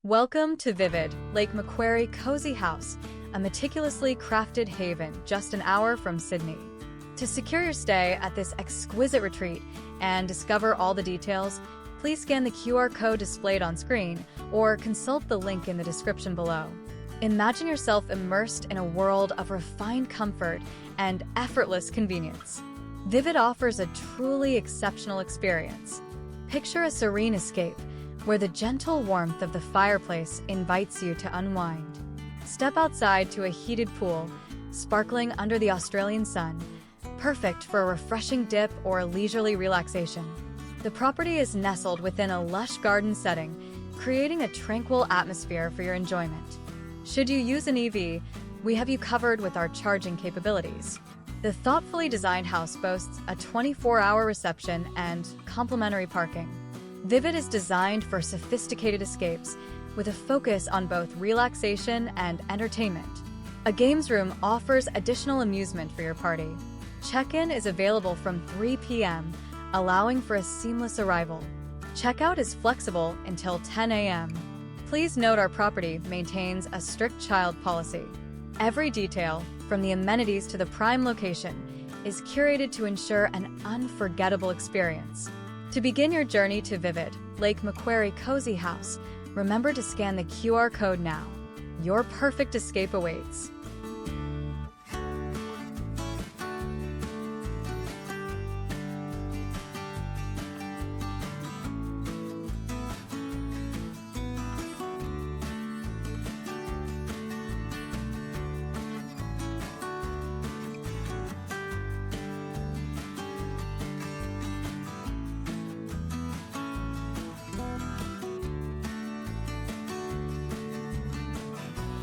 Welcome to Vivid, Lake Macquarie Cosy House, a meticulously crafted haven just an hour from Sydney. To secure your stay at this exquisite retreat and discover all the details, please scan the QR code displayed on screen or consult the link in the description below. Imagine yourself immersed in a world of refined comfort and effortless convenience. Vivid offers a truly exceptional experience. Picture a serene escape where the gentle warmth of the fireplace invites you to unwind. Step outside to a heated pool, sparkling under the Australian sun, perfect for a refreshing dip or leisurely relaxation. The property is nestled within a lush garden setting, creating a tranquil atmosphere for your enjoyment. Should you use an EV, we have you covered with our charging capabilities. The thoughtfully designed house boasts a 24-hour reception and complimentary parking. Vivid is designed for sophisticated escapes with a focus on both relaxation and entertainment. A games room offers additional amusement for your party. Check-in is available from 3 p.m., allowing for a seamless arrival. Checkout is flexible until 10 a.m. Please note our property maintains a strict child policy. Every detail, from the amenities to the prime location, is curated to ensure an unforgettable experience. To begin your journey to Vivid, Lake Macquarie Cosy House, remember to scan the QR code now. Your perfect escape awaits.